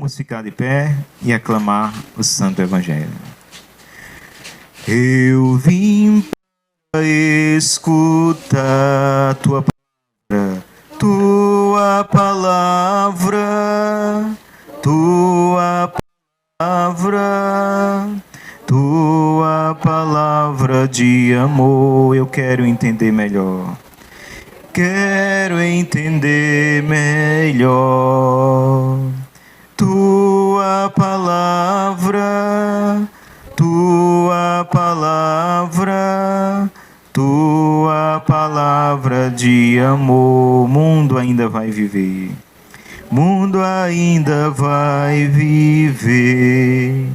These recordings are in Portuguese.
Vamos ficar de pé e aclamar o Santo Evangelho. Eu vim para escutar tua palavra, tua palavra de amor. Eu quero entender melhor. Quero entender melhor. Tua palavra, tua palavra de amor. O mundo ainda vai viver. Mundo ainda vai viver.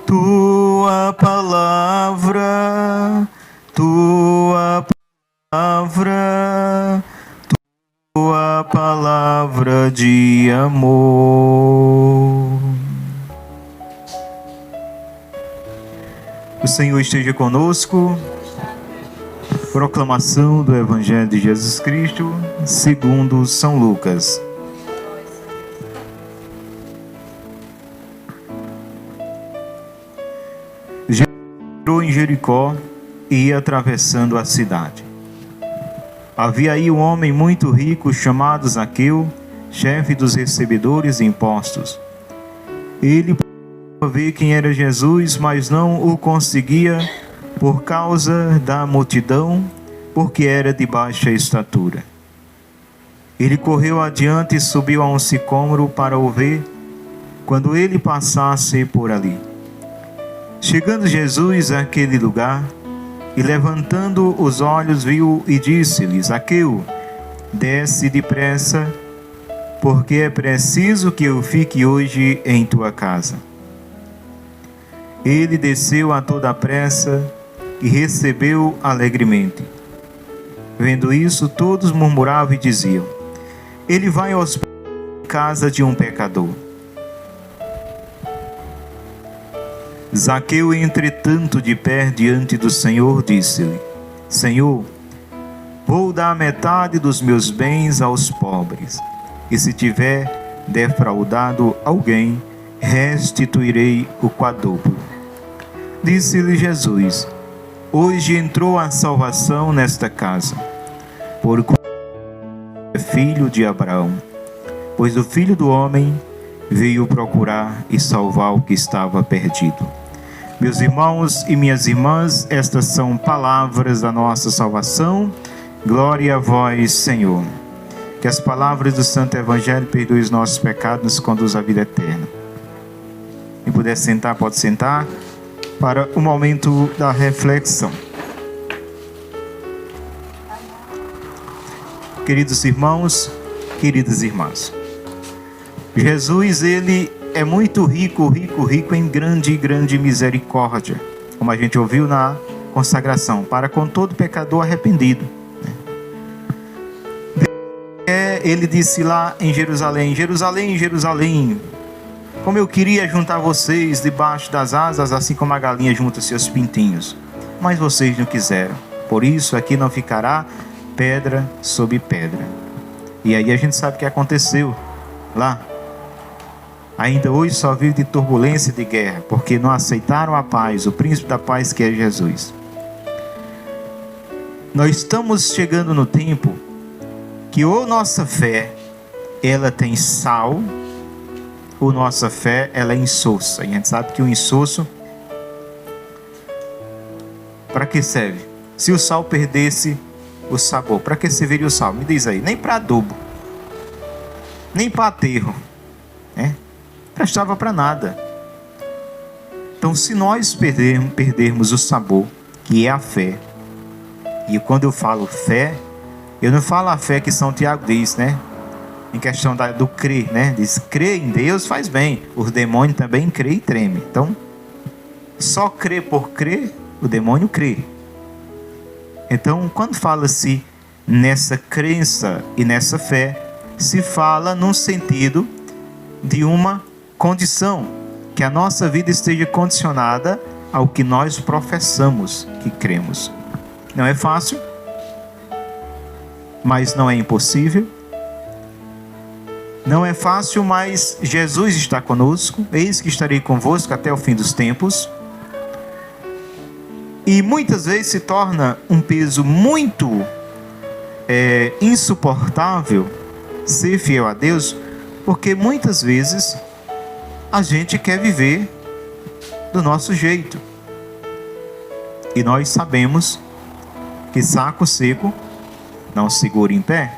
Tua palavra, tua palavra de amor. O Senhor esteja conosco. Proclamação do Evangelho de Jesus Cristo segundo São Lucas. Jesus entrou em Jericó e ia atravessando a cidade. Havia aí um homem muito rico chamado Zaqueu, chefe dos recebedores de impostos. Ele procurava ver quem era Jesus, mas não o conseguia por causa da multidão, porque era de baixa estatura. Ele correu adiante e subiu a um sicômoro para o ver, quando ele passasse por ali. Chegando Jesus àquele lugar, e levantando os olhos viu e disse-lhe: Zaqueu, desce depressa, porque é preciso que eu fique hoje em tua casa. Ele desceu a toda pressa e recebeu alegremente. Vendo isso, todos murmuravam e diziam: ele vai hospedar em casa de um pecador. Zaqueu, entretanto, de pé diante do Senhor, disse-lhe: Senhor, vou dar metade dos meus bens aos pobres, e se tiver defraudado alguém, restituirei o quádruplo. Disse-lhe Jesus: hoje entrou a salvação nesta casa, porquanto é filho de Abraão, pois o Filho do Homem veio procurar e salvar o que estava perdido. Meus irmãos e minhas irmãs, estas são palavras da nossa salvação. Glória a vós, Senhor. Que as palavras do Santo Evangelho perdoem os nossos pecados e nos conduzam à vida eterna. Quem puder sentar, pode sentar, para o momento da reflexão. Queridos irmãos, queridas irmãs, Jesus, ele é muito rico em grande misericórdia, como a gente ouviu na consagração, para com todo pecador arrependido. Ele disse lá em Jerusalém: Jerusalém, Jerusalém, como eu queria juntar vocês debaixo das asas, assim como a galinha junta seus pintinhos, mas vocês não quiseram. Por isso aqui não ficará pedra sobre pedra. E aí a gente sabe o que aconteceu lá. Ainda hoje só vive de turbulência e de guerra, porque não aceitaram a paz, o príncipe da paz, que é Jesus. Nós estamos chegando no tempo que ou nossa fé, ela tem sal, ou nossa fé, ela é insossa. E a gente sabe que o insosso, para que serve? Se o sal perdesse o sabor, para que serviria o sal? Me diz aí. Nem para adubo, nem para aterro, né? Prestava para nada. Então, se nós perdermos o sabor, que é a fé, e quando eu falo fé, eu não falo a fé que São Tiago diz, né? Em questão do crer, né? Diz: crer em Deus faz bem. Os demônios também creem e tremem. Então, só crer por crer, o demônio crê. Então, quando fala-se nessa crença e nessa fé, se fala num sentido de uma condição, que a nossa vida esteja condicionada ao que nós professamos que cremos. Não é fácil, mas não é impossível. Não é fácil, mas Jesus está conosco. Eis que estarei convosco até o fim dos tempos. E muitas vezes se torna um peso muito insuportável ser fiel a Deus, porque muitas vezes a gente quer viver do nosso jeito. E nós sabemos que saco seco não segura em pé.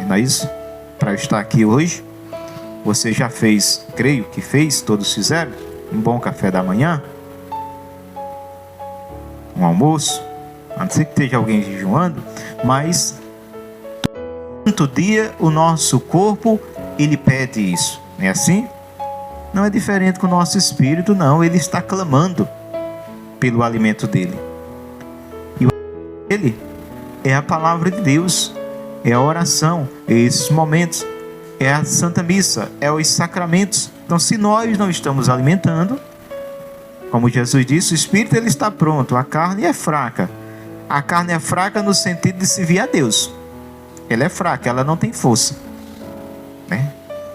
Não é isso? Para estar aqui hoje, você já fez, creio que fez, todos fizeram, um bom café da manhã, um almoço, a não ser que esteja alguém jejuando, mas todo dia o nosso corpo, ele pede isso, não é assim? Não é diferente com o nosso espírito, não, ele está clamando pelo alimento dele. E o alimento dele é a palavra de Deus, é a oração, é esses momentos, é a Santa Missa, é os sacramentos. Então, se nós não estamos alimentando, como Jesus disse, o espírito ele está pronto, a carne é fraca. A carne é fraca no sentido de servir a Deus. Ela é fraca, ela não tem força, né?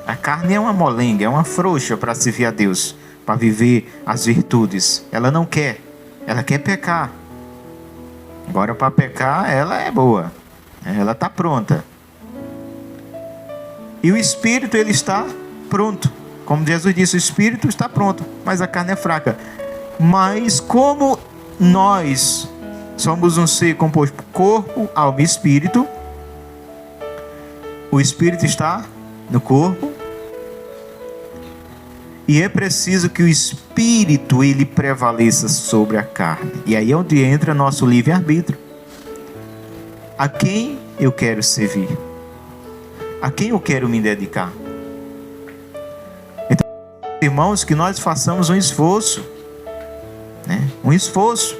A carne é uma molenga, é uma frouxa para servir a Deus, para viver as virtudes. Ela não quer, ela quer pecar. Agora, para pecar, ela é boa, ela está pronta. E o espírito, ele está pronto. Como Jesus disse, o espírito está pronto, mas a carne é fraca. Mas como nós somos um ser composto por corpo, alma e espírito, o espírito está no corpo, e é preciso que o espírito ele prevaleça sobre a carne. E aí é onde entra nosso livre-arbítrio. A quem eu quero servir? A quem eu quero me dedicar? Então, irmãos, que nós façamos um esforço, né? Um esforço.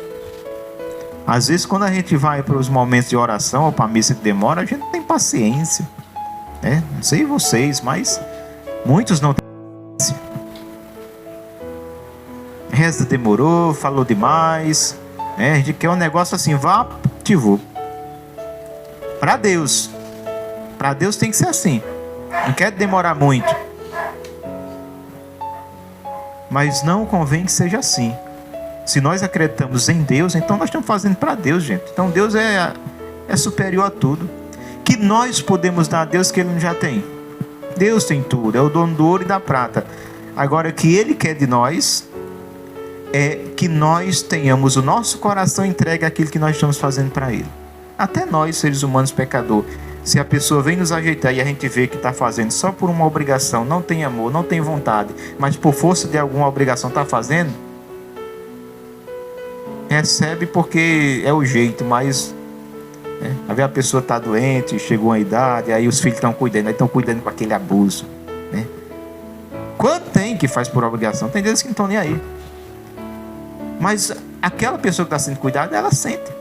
Às vezes, quando a gente vai para os momentos de oração ou para a missa que demora, a gente não tem paciência, né? Não sei vocês, mas muitos não têm paciência. Reza demorou, falou demais, né? A gente quer um negócio assim, vá, ativou. Para Deus tem que ser assim. Não quer demorar muito. Mas não convém que seja assim. Se nós acreditamos em Deus, então nós estamos fazendo para Deus, gente. Então Deus é superior a tudo. Que nós podemos dar a Deus que Ele já tem. Deus tem tudo, é o dono do ouro e da prata. Agora, o que Ele quer de nós é que nós tenhamos o nosso coração entregue àquilo que nós estamos fazendo para Ele. Até nós, seres humanos pecadores, se a pessoa vem nos ajeitar e a gente vê que está fazendo só por uma obrigação, não tem amor, não tem vontade, mas por força de alguma obrigação está fazendo, recebe porque é o jeito, mas às vezes a pessoa está doente, chegou a idade, aí os filhos estão cuidando, aí estão cuidando com aquele abuso, né? Quanto tem que faz por obrigação? Tem deles que não estão nem aí. Mas aquela pessoa que está sendo cuidada, ela sente.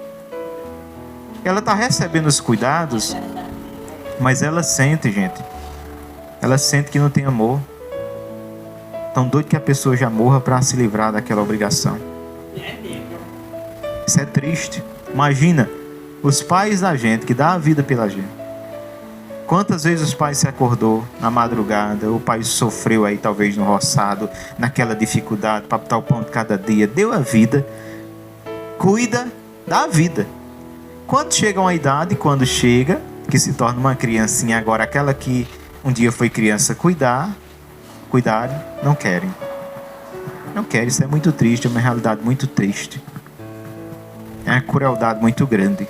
Ela está recebendo os cuidados, mas ela sente, gente. Ela sente que não tem amor. Tão doido que a pessoa já morra para se livrar daquela obrigação. Isso é triste. Imagina os pais da gente que dá a vida pela gente. Quantas vezes os pais se acordou na madrugada, o pai sofreu aí talvez no roçado, naquela dificuldade para botar o pão de cada dia, deu a vida, cuida da vida. Quando chega uma idade, quando chega, que se torna uma criancinha, agora aquela que um dia foi criança, cuidarem, não querem. Não querem, isso é muito triste, é uma realidade muito triste. É uma crueldade muito grande.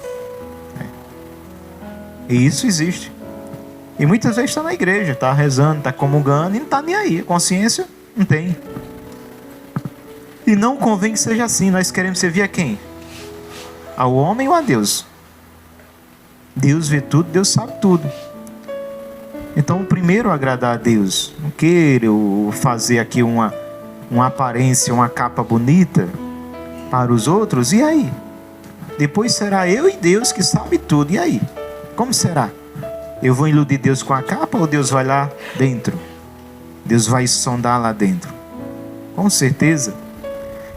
E isso existe. E muitas vezes está na igreja, está rezando, está comungando e não está nem aí. Consciência não tem. E não convém que seja assim. Nós queremos servir a quem? Ao homem ou a Deus? Deus vê tudo, Deus sabe tudo. Então, primeiro agradar a Deus. Não quero fazer aqui uma aparência, uma capa bonita para os outros. E aí? Depois será eu e Deus que sabe tudo. E aí? Como será? Eu vou iludir Deus com a capa ou Deus vai lá dentro? Deus vai sondar lá dentro. Com certeza.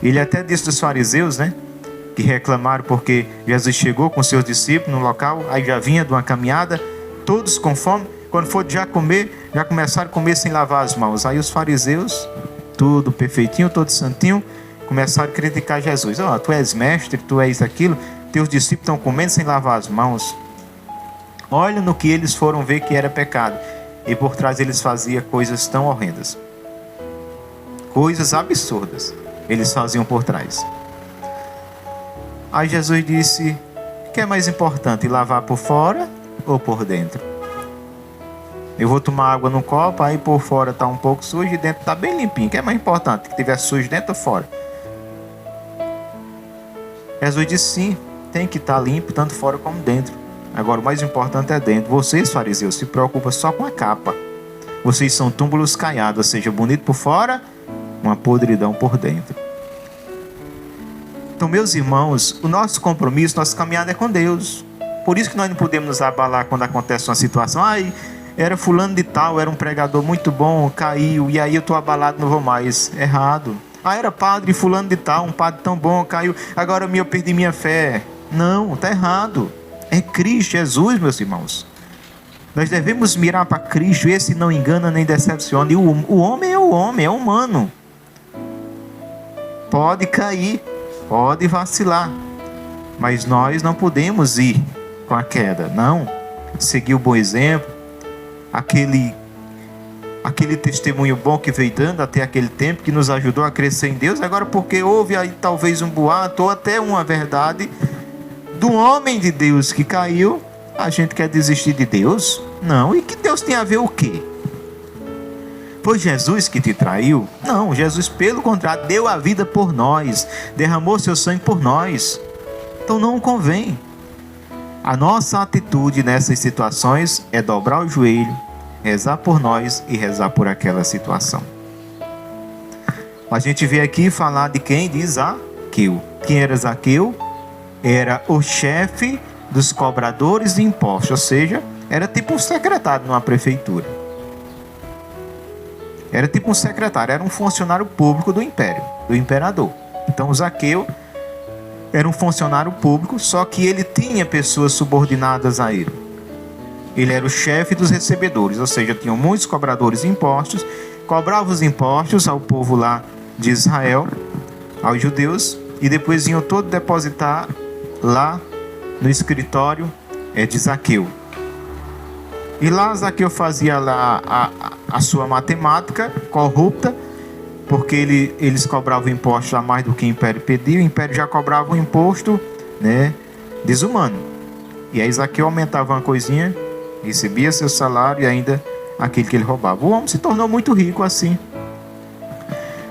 Ele até disse dos fariseus, né? Que reclamaram porque Jesus chegou com seus discípulos no local, aí já vinha de uma caminhada, todos com fome. Quando for já comer, já começaram a comer sem lavar as mãos. Aí os fariseus, tudo perfeitinho, todo santinho, começaram a criticar Jesus. Tu és mestre, tu és aquilo, teus discípulos estão comendo sem lavar as mãos. Olha no que eles foram ver que era pecado. E por trás eles faziam coisas tão horrendas. Coisas absurdas eles faziam por trás. Aí Jesus disse: o que é mais importante, lavar por fora ou por dentro? Eu vou tomar água no copo, aí por fora está um pouco sujo e dentro está bem limpinho. O que é mais importante, que tiver sujo dentro ou fora? Jesus disse: sim, tem que estar limpo tanto fora como dentro. Agora o mais importante é dentro. Vocês, fariseus, se preocupam só com a capa. Vocês são túmulos caiados, ou seja, bonito por fora, uma podridão por dentro. Então, meus irmãos, o nosso compromisso, nossa caminhada é com Deus. Por isso que nós não podemos nos abalar quando acontece uma situação. Era fulano de tal, era um pregador muito bom, caiu, e aí eu estou abalado, não vou mais. Errado. Era padre fulano de tal, um padre tão bom, caiu, agora eu perdi minha fé. Não, está errado. É Cristo Jesus, meus irmãos. Nós devemos mirar para Cristo. Esse não engana nem decepciona. E o homem é o homem, é humano. Pode cair, pode vacilar, mas nós não podemos ir com a queda. Não. Seguir o bom exemplo. Aquele testemunho bom que veio dando até aquele tempo, que nos ajudou a crescer em Deus. Agora, porque houve aí talvez um boato ou até uma verdade do homem de Deus que caiu, a gente quer desistir de Deus? Não. E que Deus tem a ver o quê? Foi Jesus que te traiu? Não, Jesus, pelo contrário, deu a vida por nós, derramou seu sangue por nós. Então não convém. A nossa atitude nessas situações é dobrar o joelho, rezar por nós e rezar por aquela situação. A gente vê aqui falar de quem? De Zaqueu. Quem era Zaqueu? Era o chefe dos cobradores de impostos, ou seja, era tipo um secretário numa prefeitura. Era tipo um secretário, era um funcionário público do império, do imperador. Então o Zaqueu era um funcionário público, só que ele tinha pessoas subordinadas a ele. Ele era o chefe dos recebedores, ou seja, tinham muitos cobradores de impostos, cobravam os impostos ao povo lá de Israel, aos judeus, e depois iam todos depositar lá no escritório de Zaqueu. E lá Zaqueu fazia lá a sua matemática corrupta, porque eles cobravam imposto a mais do que o império pedia. O império já cobrava um imposto, desumano. E aí Zaqueu aumentava uma coisinha, recebia seu salário e ainda aquele que ele roubava. O homem se tornou muito rico assim.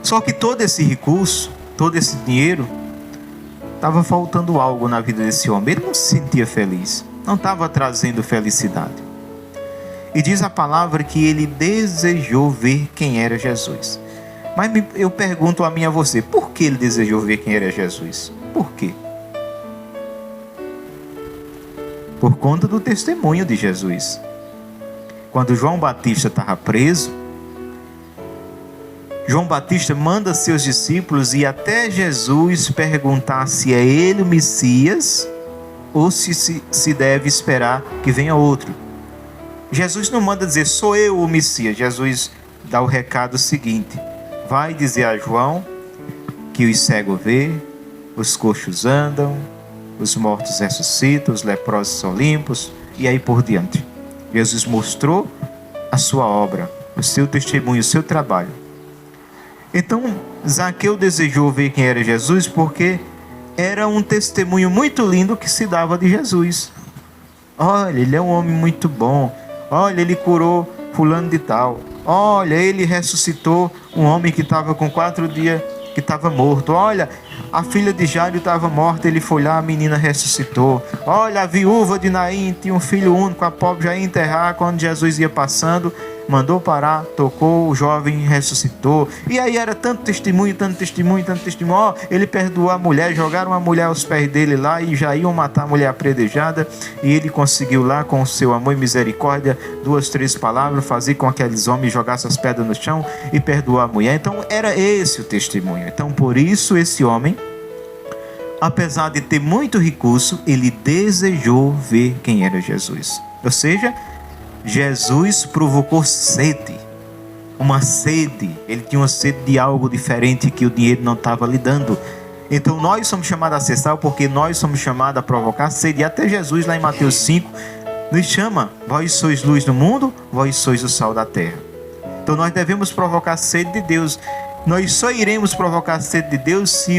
Só que todo esse recurso, todo esse dinheiro, estava faltando algo na vida desse homem. Ele não se sentia feliz, não estava trazendo felicidade. E diz a palavra que ele desejou ver quem era Jesus. Mas eu pergunto a mim e a você, por que ele desejou ver quem era Jesus? Por quê? Por conta do testemunho de Jesus. Quando João Batista estava preso, João Batista manda seus discípulos ir até Jesus perguntar se é ele o Messias ou se deve esperar que venha outro. Jesus não manda dizer, sou eu o Messias. Jesus dá o recado seguinte: vai dizer a João que os cegos vê, os coxos andam, os mortos ressuscitam, os leprosos são limpos, e aí por diante. Jesus mostrou a sua obra, o seu testemunho, o seu trabalho. Então Zaqueu desejou ver quem era Jesus, porque era um testemunho muito lindo que se dava de Jesus. Olha, ele é um homem muito bom. Olha, ele curou fulano de tal. Olha, ele ressuscitou um homem que estava com 4 dias, que estava morto. Olha, a filha de Jairo estava morta, ele foi lá, a menina ressuscitou. Olha, a viúva de Naim tinha um filho único, a pobre já ia enterrar. Quando Jesus ia passando, mandou parar, tocou, o jovem ressuscitou. E aí era tanto testemunho, tanto testemunho, tanto testemunho. Ó, ele perdoou a mulher, jogaram a mulher aos pés dele lá e já iam matar a mulher apredejada. E ele conseguiu lá, com o seu amor e misericórdia, 2, 3 palavras, fazer com que aqueles homens jogassem as pedras no chão e perdoou a mulher. Então era esse o testemunho. Então por isso esse homem, apesar de ter muito recurso, ele desejou ver quem era Jesus. Ou seja, Jesus provocou sede. Uma sede. Ele tinha uma sede de algo diferente que o dinheiro não estava lhe dando. Então nós somos chamados a acessar, porque nós somos chamados a provocar sede. E até Jesus, lá em Mateus 5, nos chama: vós sois luz do mundo, vós sois o sal da terra. Então nós devemos provocar sede de Deus. Nós só iremos provocar sede de Deus se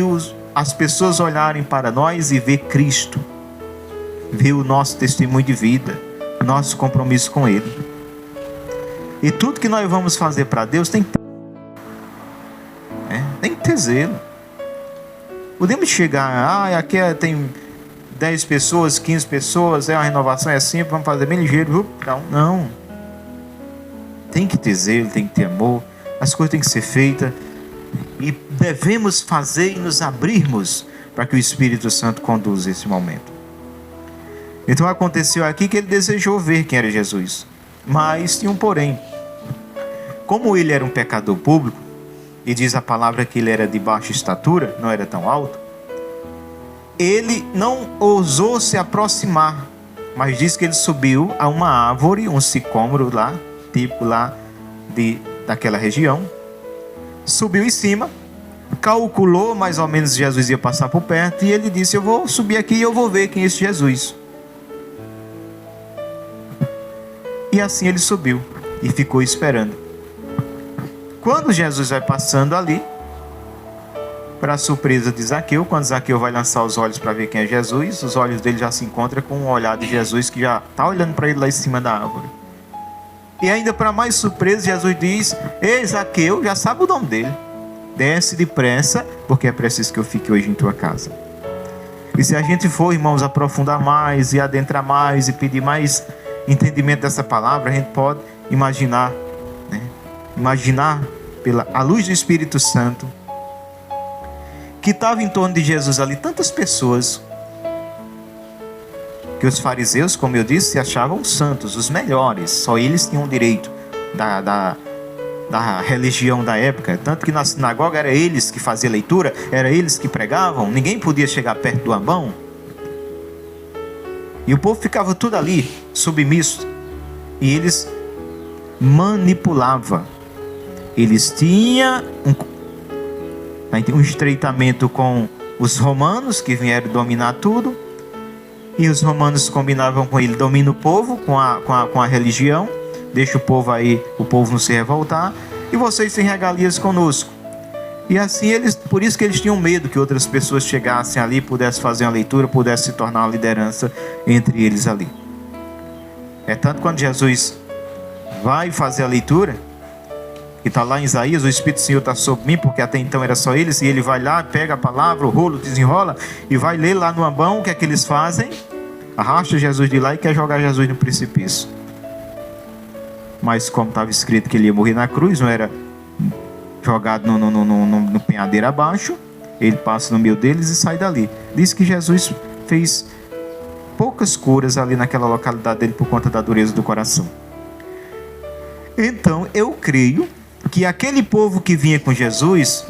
as pessoas olharem para nós e ver Cristo, ver o nosso testemunho de vida, nosso compromisso com Ele. E tudo que nós vamos fazer para Deus tem que ter zelo. Podemos chegar, aqui tem 10 pessoas, 15 pessoas, a renovação é simples, vamos fazer bem ligeiro. Não. Tem que ter zelo, tem que ter amor, as coisas têm que ser feitas. E devemos fazer e nos abrirmos para que o Espírito Santo conduza esse momento. Então aconteceu aqui que ele desejou ver quem era Jesus. Mas tinha um porém. Como ele era um pecador público, e diz a palavra que ele era de baixa estatura, não era tão alto, ele não ousou se aproximar, mas diz que ele subiu a uma árvore, um sicômoro lá, típico lá daquela região, subiu em cima, calculou mais ou menos Jesus ia passar por perto, e ele disse: eu vou subir aqui e eu vou ver quem é esse Jesus. E assim ele subiu e ficou esperando. Quando Jesus vai passando ali, para a surpresa de Zaqueu, quando Zaqueu vai lançar os olhos para ver quem é Jesus, os olhos dele já se encontram com o olhar de Jesus, que já está olhando para ele lá em cima da árvore. E ainda para mais surpresa, Jesus diz: ei, Zaqueu, já sabe o nome dele, desce depressa, porque é preciso que eu fique hoje em tua casa. E se a gente for, irmãos, aprofundar mais e adentrar mais e pedir mais entendimento dessa palavra, a gente pode imaginar, imaginar à luz do Espírito Santo, que estava em torno de Jesus ali tantas pessoas, que os fariseus, como eu disse, se achavam santos, os melhores, só eles tinham direito da religião da época, tanto que na sinagoga era eles que faziam leitura, era eles que pregavam, ninguém podia chegar perto do ambão, e o povo ficava tudo ali, submisso, e eles manipulavam. Eles tinham um estreitamento com os romanos, que vieram dominar tudo, e os romanos combinavam com ele: domina o povo com a religião, deixa o povo aí, o povo não se revoltar, e vocês têm regalias conosco. E assim por isso que eles tinham medo que outras pessoas chegassem ali, pudessem fazer uma leitura, pudessem se tornar uma liderança entre eles ali. É tanto quando Jesus vai fazer a leitura, que está lá em Isaías: o Espírito do Senhor está sobre mim, porque até então era só eles, e ele vai lá, pega a palavra, o rolo, desenrola, e vai ler lá no ambão. O que é que eles fazem? Arrasta Jesus de lá e quer jogar Jesus no precipício. Mas como estava escrito que ele ia morrer na cruz, não era jogado no penhadeiro abaixo, ele passa no meio deles e sai dali. Diz que Jesus fez poucas curas ali naquela localidade dele por conta da dureza do coração. Então eu creio que aquele povo que vinha com Jesus,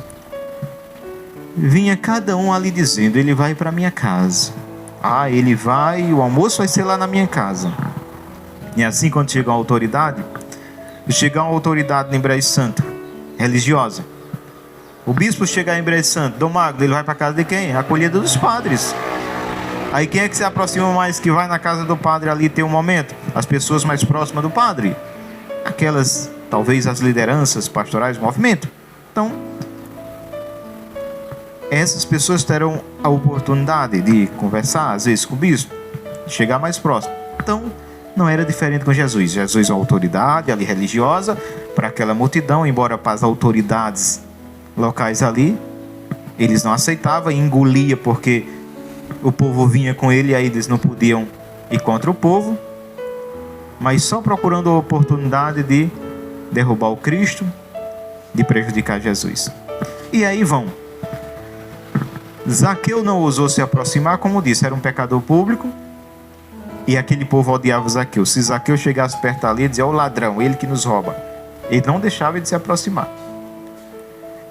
vinha cada um ali dizendo: ele vai para minha casa, ele vai, o almoço vai ser lá na minha casa. E assim, quando chega uma autoridade em Brejo Santo, religiosa, o bispo chegar em Brejo Santo, Dom Magno, ele vai para a casa de quem? A acolhida dos padres. Aí quem é que se aproxima mais, que vai na casa do padre ali ter um momento? As pessoas mais próximas do padre, aquelas, talvez as lideranças pastorais do movimento. Então, essas pessoas terão a oportunidade de conversar, às vezes com o bispo, chegar mais próximo. Então, não era diferente com Jesus. Jesus é uma autoridade ali religiosa para aquela multidão, embora para as autoridades locais ali, eles não aceitavam, engolia, porque o povo vinha com ele, e aí eles não podiam ir contra o povo, mas só procurando a oportunidade de derrubar o Cristo, de prejudicar Jesus. E aí vão. Zaqueu não ousou se aproximar, como disse, era um pecador público, e aquele povo odiava Zaqueu. Se Zaqueu chegasse perto ali, dizia: o ladrão, ele que nos rouba. Ele não deixava de se aproximar.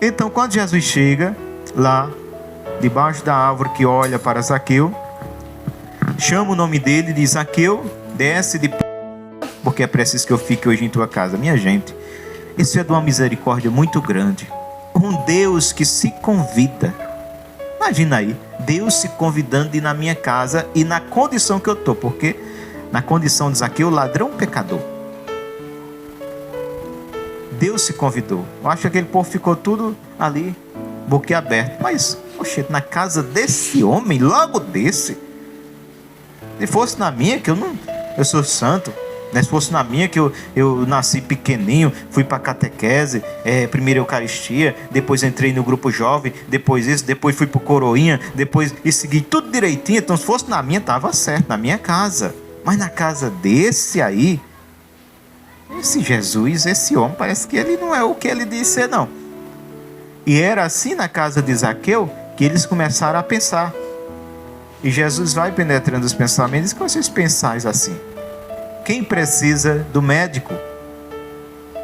Então, quando Jesus chega lá, debaixo da árvore que olha para Zaqueu, chama o nome dele, diz: Zaqueu, desce depressa, porque é preciso que eu fique hoje em tua casa. Minha gente, isso é de uma misericórdia muito grande. Um Deus que se convida. Imagina aí, Deus se convidando de ir na minha casa e na condição que eu estou, porque na condição de Zaqueu, ladrão, pecador. Deus se convidou. Eu acho que aquele povo ficou tudo ali, boquiaberto. Mas, poxa, na casa desse homem, logo desse. Se fosse na minha, que eu sou santo, né? Se fosse na minha, que eu nasci pequenininho, fui para catequese, primeiro Eucaristia, depois entrei no grupo jovem, depois isso, depois fui para o coroinha, depois e segui tudo direitinho. Então, se fosse na minha, estava certo, na minha casa. Mas na casa desse aí, esse Jesus, esse homem, parece que ele não é o que ele disse ser, não. E era assim na casa de Zaqueu que eles começaram a pensar. E Jesus vai penetrando os pensamentos e diz: que vocês pensais assim? Quem precisa do médico?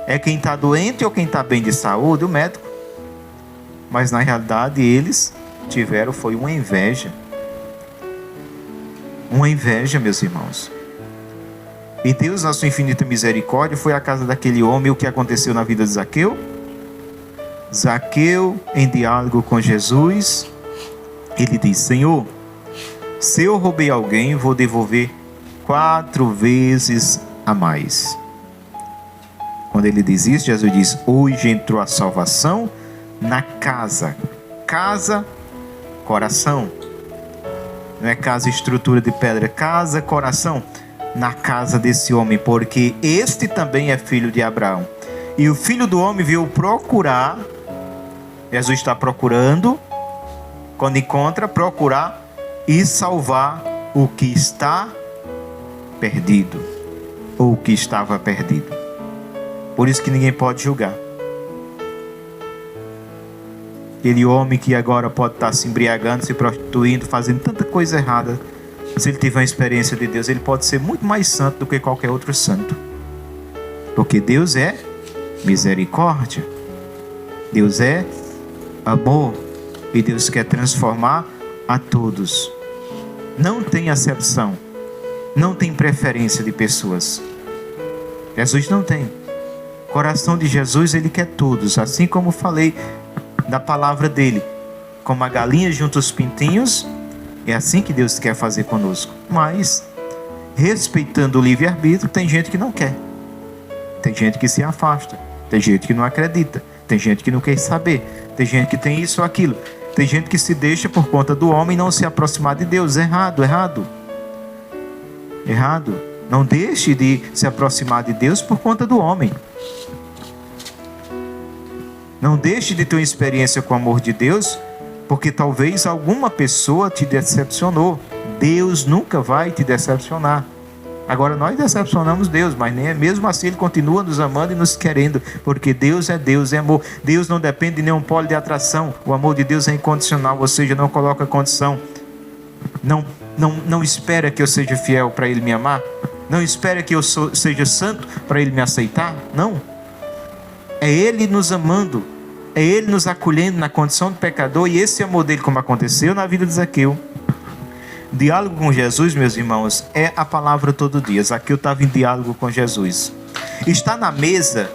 É quem está doente ou quem está bem de saúde? O médico. Mas na realidade eles tiveram foi uma inveja. Uma inveja, meus irmãos. E Deus, na sua infinita misericórdia, foi à casa daquele homem. O que aconteceu na vida de Zaqueu? Zaqueu, em diálogo com Jesus, ele diz: Senhor, se eu roubei alguém, vou devolver 4 vezes a mais. Quando ele diz isso, Jesus diz: hoje entrou a salvação na casa. Casa, coração. Não é casa, estrutura de pedra. Casa, coração. Na casa desse homem, porque este também é filho de Abraão. E o filho do homem veio procurar. Jesus está procurando. Quando encontra, procurar e salvar o que está perdido, ou o que estava perdido. Por isso que ninguém pode julgar. Aquele homem que agora pode estar se embriagando, se prostituindo, fazendo tanta coisa errada, se ele tiver uma experiência de Deus, ele pode ser muito mais santo do que qualquer outro santo. Porque Deus é misericórdia, Deus é amor, e Deus quer transformar a todos. Não tem acepção, não tem preferência de pessoas. Jesus não tem. O coração de Jesus, ele quer todos, assim como falei da palavra dele, como a galinha junto aos pintinhos. É assim que Deus quer fazer conosco. Mas, respeitando o livre-arbítrio, tem gente que não quer. Tem gente que se afasta. Tem gente que não acredita. Tem gente que não quer saber. Tem gente que tem isso ou aquilo. Tem gente que se deixa por conta do homem não se aproximar de Deus. Errado. Não deixe de se aproximar de Deus por conta do homem. Não deixe de ter uma experiência com o amor de Deus, porque talvez alguma pessoa te decepcionou. Deus nunca vai te decepcionar. Agora nós decepcionamos Deus, mas nem mesmo assim Ele continua nos amando e nos querendo, porque Deus, é amor. Deus não depende de nenhum polo de atração. O amor de Deus é incondicional, ou seja, não coloca condição. Não espera que eu seja fiel para Ele me amar. Não espera que eu seja santo para Ele me aceitar. Não. É Ele nos amando, é Ele nos acolhendo na condição de pecador, e esse amor dele, como aconteceu na vida de Zaqueu. Diálogo com Jesus, meus irmãos, é a palavra todo dia. Zaqueu estava em diálogo com Jesus. Está na mesa,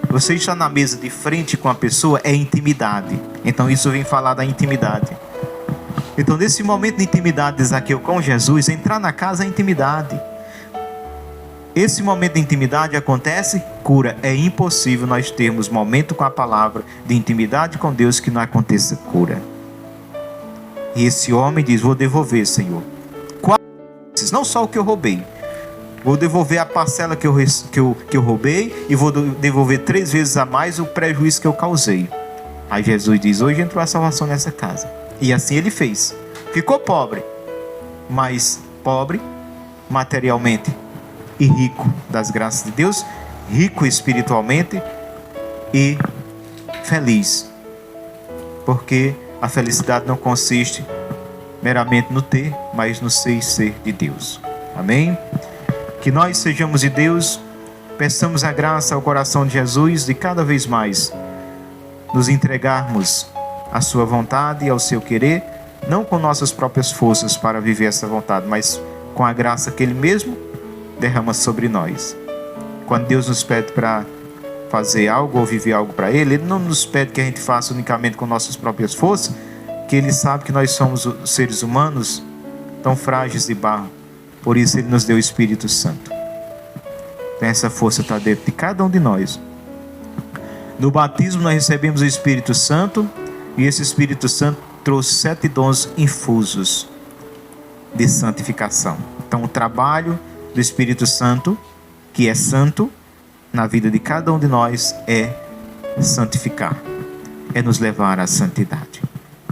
você está na mesa de frente com a pessoa, é intimidade. Então isso vem falar da intimidade. Então nesse momento de intimidade de Zaqueu com Jesus, entrar na casa é intimidade. Esse momento de intimidade acontece, cura. É impossível nós termos momento com a palavra de intimidade com Deus que não aconteça cura. E esse homem diz: vou devolver, Senhor, 4 vezes, não só o que eu roubei. Vou devolver a parcela que eu roubei, e vou devolver 3 vezes a mais o prejuízo que eu causei. Aí Jesus diz: hoje entrou a salvação nessa casa. E assim ele fez. Ficou pobre, mas pobre materialmente e rico das graças de Deus, rico espiritualmente e feliz. Porque a felicidade não consiste meramente no ter, mas no ser e ser de Deus. Amém? Que nós sejamos de Deus, peçamos a graça ao coração de Jesus de cada vez mais nos entregarmos à sua vontade e ao seu querer, não com nossas próprias forças para viver essa vontade, mas com a graça que Ele mesmo derrama sobre nós. quando Deus nos pede para fazer algo ou viver algo para Ele, Ele não nos pede que a gente faça unicamente com nossas próprias forças, que Ele sabe que nós somos seres humanos tão frágeis de barro. Por isso Ele nos deu o Espírito Santo. Então essa força está dentro de cada um de nós. No batismo nós recebemos o Espírito Santo, e esse Espírito Santo trouxe 7 dons infusos de santificação. Então o trabalho do Espírito Santo, que é santo, na vida de cada um de nós é santificar, é nos levar à santidade.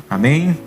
Amém?